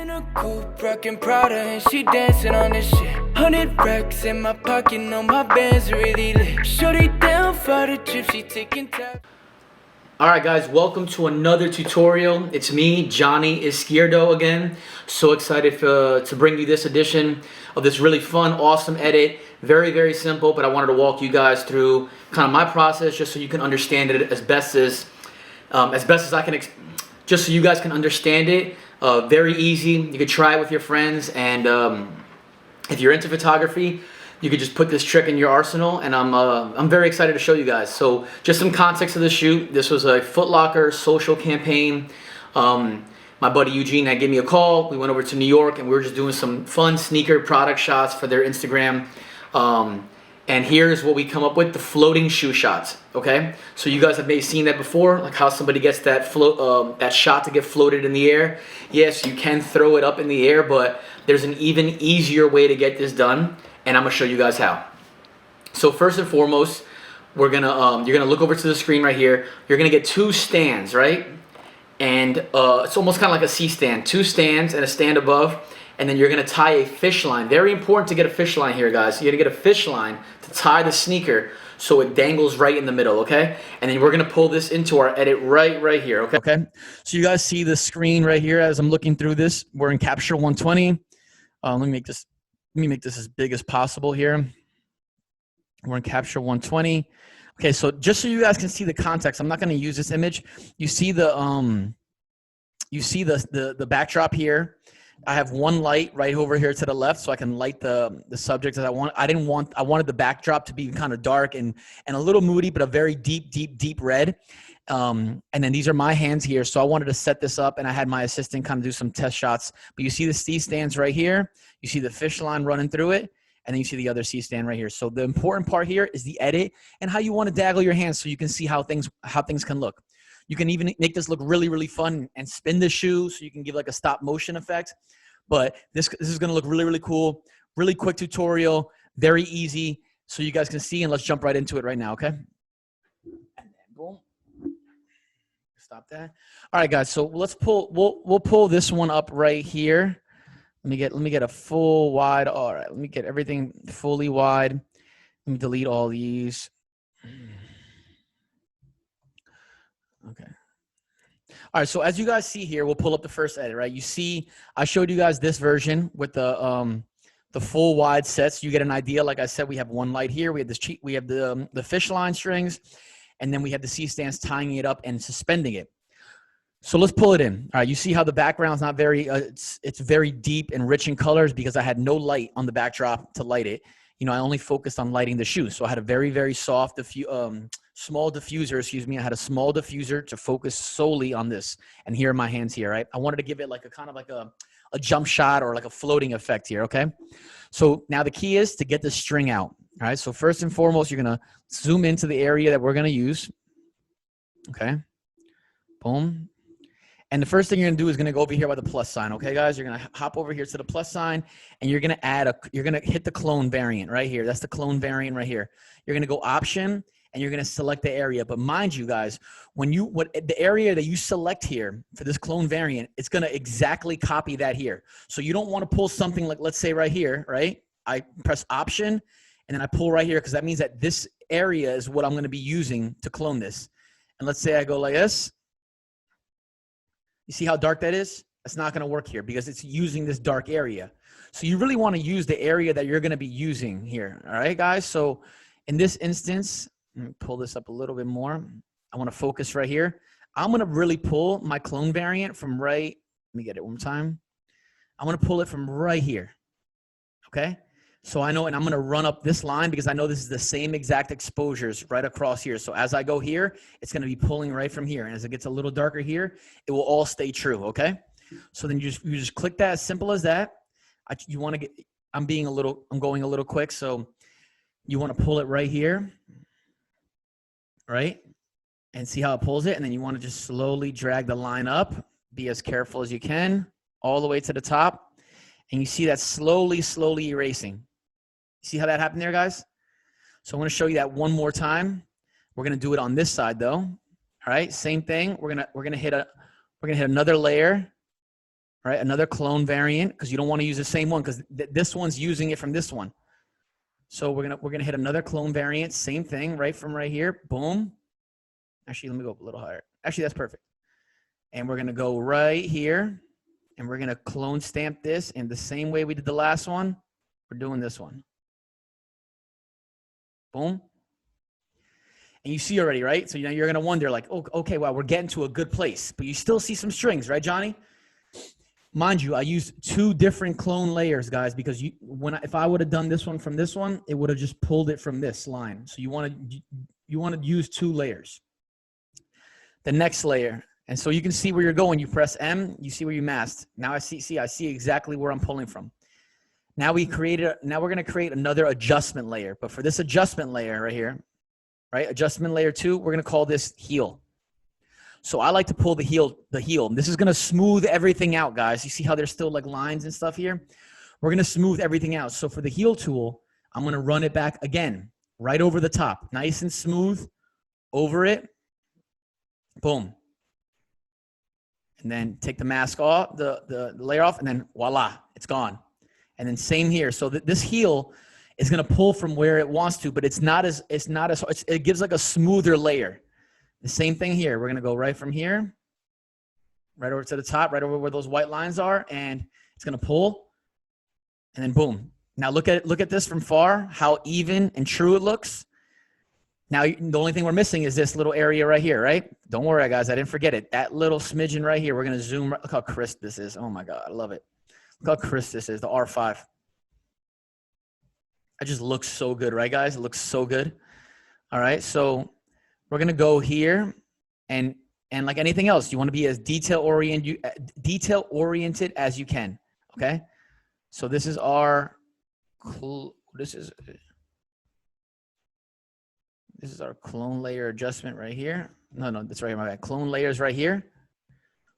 in a coupe, rockin' Prada, and she dancing on this shit. 100 racks in my pocket, know my band's really lit. Shorty down for the trip, she taking time. Alright guys, welcome to another tutorial. It's me, Johnny Izquierdo again. So excited to bring you this edition of this really fun, awesome edit. Very, very simple, but I wanted to walk you guys through kind of my process just so you can understand it as best as I can, just so you guys can understand it. Very easy. You could try it with your friends, and if you're into photography, you could just put this trick in your arsenal, and I'm very excited to show you guys. So just some context of the shoot. This was a Foot Locker social campaign. My buddy Eugene had given me a call. We went over to New York, and we were just doing some fun sneaker product shots for their Instagram. And here's what we come up with: the floating shoe shots. Okay, so you guys have maybe seen that before, like how somebody gets that that shot to get floated in the air. Yes, you can throw it up in the air, but there's an even easier way to get this done, and I'm gonna show you guys how. So first and foremost, we're gonna you're gonna look over to the screen right here. You're gonna get two stands, right? And it's almost kind of like a C stand. Two stands and a stand above. And then you're gonna tie a fish line. Very important to get a fish line here, guys. You gotta get a fish line to tie the sneaker so it dangles right in the middle, okay? And then we're gonna pull this into our edit right here, okay? Okay, so you guys see the screen right here as I'm looking through this. We're in Capture 120. Let me make this as big as possible here. We're in Capture 120. Okay, so just so you guys can see the context, I'm not gonna use this image. You see the backdrop here. I have one light right over here to the left, so I can light the subject that I want. I wanted the backdrop to be kind of dark and a little moody, but a very deep red. And then these are my hands here, so I wanted to set this up, and I had my assistant kind of do some test shots. But you see the C stands right here. You see the fish line running through it, and then you see the other C stand right here. So the important part here is the edit and how you want to daggle your hands, so you can see how things can look. You can even make this look really fun and spin the shoe so you can give like a stop motion effect. But this is going to look really cool. Really quick tutorial, very easy, so you guys can see, and let's jump right into it right now, okay? And then boom. Stop that. All right, guys, so let's pull, we'll pull this one up right here. Let me get a full wide. All right, let me get everything fully wide. Let me delete all these. Okay. All right, so as you guys see here, we'll pull up the first edit, right? You see, I showed you guys this version with the full wide sets. You get an idea. Like I said, we have one light here. We have this we have the fish line strings, and then we have the C stands tying it up and suspending it. So let's pull it in. All right, you see how the background's not very it's very deep and rich in colors because I had no light on the backdrop to light it. You know, I only focused on lighting the shoes. So I had a very soft small diffuser, excuse me. I had a small diffuser to focus solely on this. And here are my hands here, right? I wanted to give it like a kind of like a jump shot or like a floating effect here, okay? So now the key is to get the string out, all right? So first and foremost, you're gonna zoom into the area that we're gonna use, okay? Boom. And the first thing you're gonna do is gonna go over here by the plus sign, okay, guys? You're gonna hop over here to the plus sign, and you're gonna hit the clone variant right here. That's the clone variant right here. You're gonna go option, and you're gonna select the area. But mind you, guys, the area that you select here for this clone variant, it's gonna exactly copy that here. So you don't want to pull something like, let's say right here, right? I press option, and then I pull right here because that means that this area is what I'm gonna be using to clone this. And let's say I go like this. You see how dark that is? That's not going to work here because it's using this dark area. So you really want to use the area that you're going to be using here. All right, guys? So in this instance, let me pull this up a little bit more. I want to focus right here. I'm going to really pull my clone variant from right. Let me get it one more time. I'm going to pull it from right here. Okay? So I know, and I'm going to run up this line because I know this is the same exact exposures right across here. So as I go here, it's going to be pulling right from here. And as it gets a little darker here, it will all stay true, okay? So then you just click that, as simple as that. I'm going a little quick. So you want to pull it right here, right? And see how it pulls it. And then you want to just slowly drag the line up. Be as careful as you can, all the way to the top. And you see that slowly erasing. See how that happened there, guys? So I'm going to show you that one more time. We're going to do it on this side, though. All right, same thing. We're gonna hit another layer, right? Another clone variant, because you don't want to use the same one, because this one's using it from this one. So we're gonna hit another clone variant, same thing, right from right here. Boom. Actually, let me go up a little higher. Actually, that's perfect. And we're gonna go right here, and we're gonna clone stamp this in the same way we did the last one. We're doing this one. Boom. And you see already, right? So you know you're gonna wonder, like, oh, okay, wow, we're getting to a good place, but you still see some strings, right, Johnny? Mind you, I used 2 different clone layers, guys, because if I would have done this one from this one, it would have just pulled it from this line. So you want to use 2 layers. The next layer, and so you can see where you're going. You press M, you see where you masked. Now I see exactly where I'm pulling from. Now we're going to create another adjustment layer, but for this adjustment layer right here, right, adjustment layer 2, we're going to call this heel. So I like to pull the heel. This is going to smooth everything out, guys. You see how there's still like lines and stuff here? We're going to smooth everything out. So for the heel tool, I'm going to run it back again, right over the top, nice and smooth over it. Boom. And then take the mask off, the layer off, and then voila, it's gone. And then same here. So this heel is going to pull from where it wants to, but it gives like a smoother layer. The same thing here. We're going to go right from here, right over to the top, right over where those white lines are, and it's going to pull, and then boom. Now look at this from far, how even and true it looks. Now the only thing we're missing is this little area right here, right? Don't worry, guys. I didn't forget it. That little smidgen right here. We're going to zoom. Look how crisp this is. Oh my God, I love it. Look how crisp this is. The R5. It just looks so good, right, guys? It looks so good. All right, so we're going to go here, and like anything else, you want to be as detail oriented as you can. Okay, so this is our this is our clone layer adjustment right here. No, that's right here. My bad. Clone layers right here.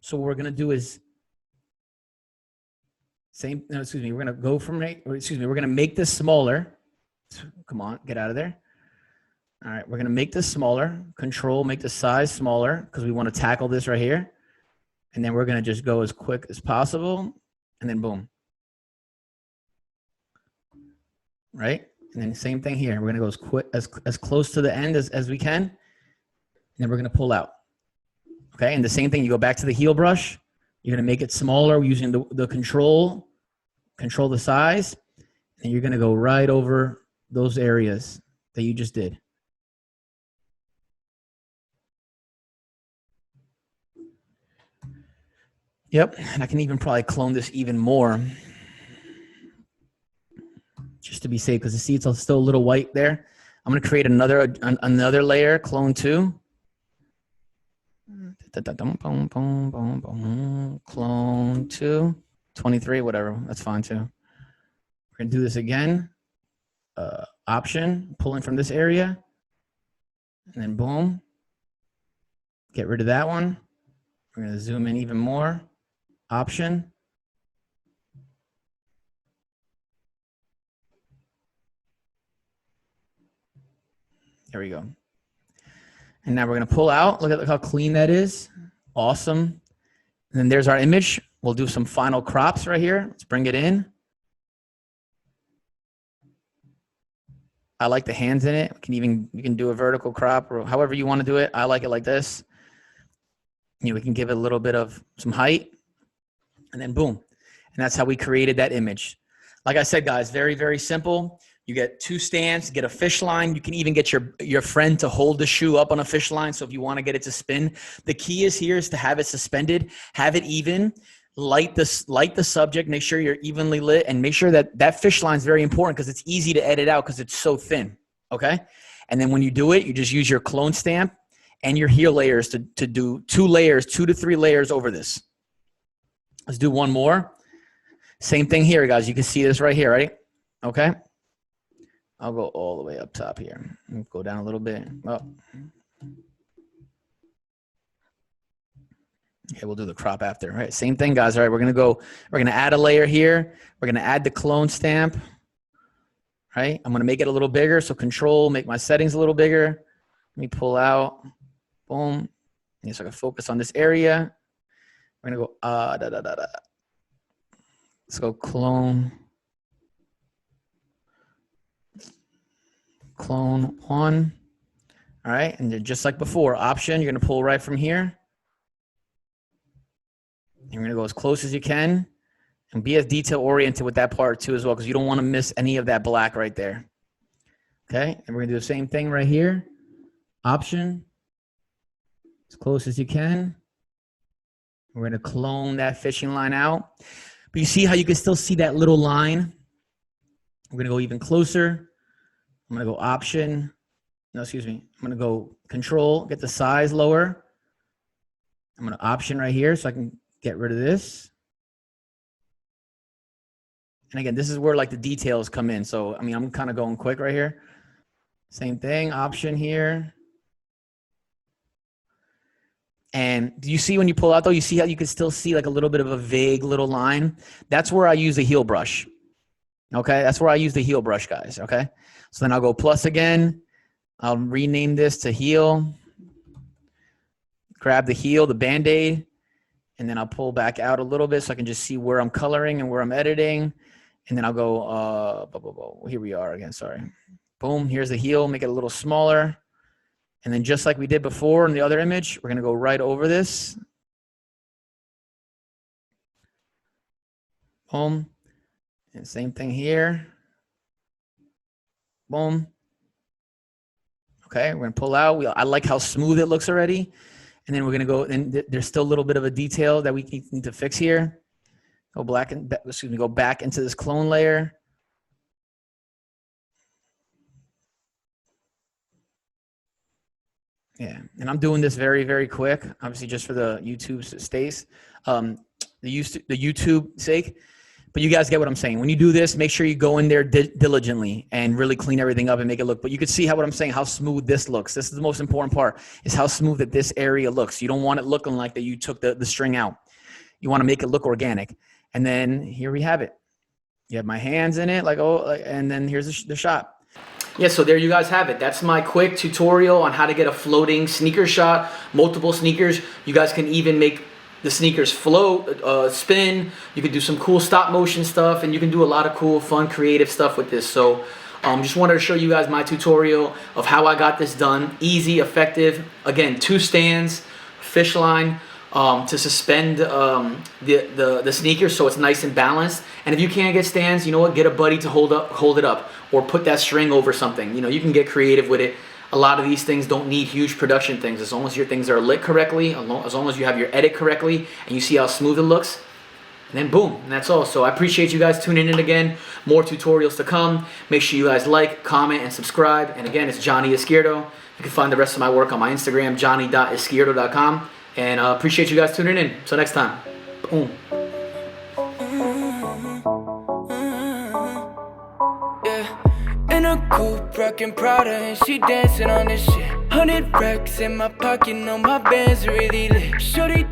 So what we're going to do is we're going to go from we're going to make this smaller. Come on, get out of there. All right, we're going to make this smaller. Control, make the size smaller because we want to tackle this right here. And then we're going to just go as quick as possible. And then boom. Right? And then same thing here. We're going to go as quick, as close to the end as we can. And then we're going to pull out. Okay, and the same thing. You go back to the heel brush. You're going to make it smaller using the control the size. And you're going to go right over those areas that you just did. Yep, and I can even probably clone this even more just to be safe, because you see it's still a little white there. I'm going to create another layer, clone 2. Clone 2, 23, whatever, that's fine too. We're going to do this again. Option, pulling from this area, and then boom. Get rid of that one. We're going to zoom in even more. Option. There we go. And now we're going to pull out. Look how clean that is. Awesome. And then there's our image. We'll do some final crops right here. Let's bring it in. I like the hands in it. You can do a vertical crop or however you want to do it. I like it like this. We can give it a little bit of some height. And then boom. And that's how we created that image. Like I said, guys, very, very simple. You get 2 stands, get a fish line. You can even get your friend to hold the shoe up on a fish line. So if you want to get it to spin, the key is to have it suspended, have it even, light the subject, make sure you're evenly lit, and make sure that fish line is very important because it's easy to edit out because it's so thin. Okay. And then when you do it, you just use your clone stamp and your heel layers to do 2 to 3 layers over this. Let's do one more. Same thing here, guys. You can see this right here, right? Okay. I'll go all the way up top here. Go down a little bit. Oh. Okay, we'll do the crop after. All right, same thing, guys. All right, we're gonna add a layer here. We're gonna add the clone stamp. Right? I'm gonna make it a little bigger. So control, make my settings a little bigger. Let me pull out. Boom. So I can focus on this area. We're gonna go Let's go clone 1. All right, and then just like before, option, you're gonna pull right from here. You're gonna go as close as you can and be as detail oriented with that part too as well, because you don't wanna miss any of that black right there. Okay, and we're gonna do the same thing right here. Option, as close as you can. We're gonna clone that fishing line out. But you see how you can still see that little line? We're gonna go even closer. I'm gonna go option. No, excuse me. I'm gonna go control, get the size lower. I'm gonna option right here so I can get rid of this. And again, this is where like the details come in. So, I mean, I'm kind of going quick right here. Same thing, option here. And do you see when you pull out though, you see how you can still see like a little bit of a vague little line? That's where I use the heel brush. Okay, that's where I use the heel brush, guys, okay? So then I'll go plus again. I'll rename this to heel. Grab the heel, the Band-Aid, and then I'll pull back out a little bit so I can just see where I'm coloring and where I'm editing. And then I'll go, here we are again, sorry. Boom, here's the heel, make it a little smaller. And then just like we did before in the other image, we're gonna go right over this. Boom. And same thing here. Boom. Okay, we're gonna pull out. I like how smooth it looks already. And then we're gonna go, and there's still a little bit of a detail that we need to fix here. Go go back into this clone layer. Yeah, and I'm doing this very, very quick, obviously just for the YouTube space, the YouTube sake. But you guys get what I'm saying. When you do this, make sure you go in there diligently and really clean everything up and make it look. But you can see what I'm saying, how smooth this looks. This is the most important part, is how smooth that this area looks. You don't want it looking like that you took the string out. You want to make it look organic. And then here we have it. You have my hands in it, and then here's the shot. Yeah, so there you guys have it. That's my quick tutorial on how to get a floating sneaker shot, multiple sneakers. You guys can even make the sneakers float, spin. You can do some cool stop motion stuff, and you can do a lot of cool, fun, creative stuff with this. So just wanted to show you guys my tutorial of how I got this done. Easy, effective. Again, 2 stands, fish line to suspend the sneakers so it's nice and balanced. And if you can't get stands, you know what? Get a buddy to hold it up, or put that string over something. You know, you can get creative with it. A lot of these things don't need huge production things. As long as your things are lit correctly, as long as you have your edit correctly, and you see how smooth it looks, and then boom, and that's all. So I appreciate you guys tuning in again. More tutorials to come. Make sure you guys like, comment, and subscribe. And again, it's Johnny Izquierdo. You can find the rest of my work on my Instagram, johnny.izquierdo.com. And appreciate you guys tuning in. Till next time. Boom. In a coupe, rockin' Prada, and she dancing on this shit. 100 racks in my pocket, know my band's really lit. Shorty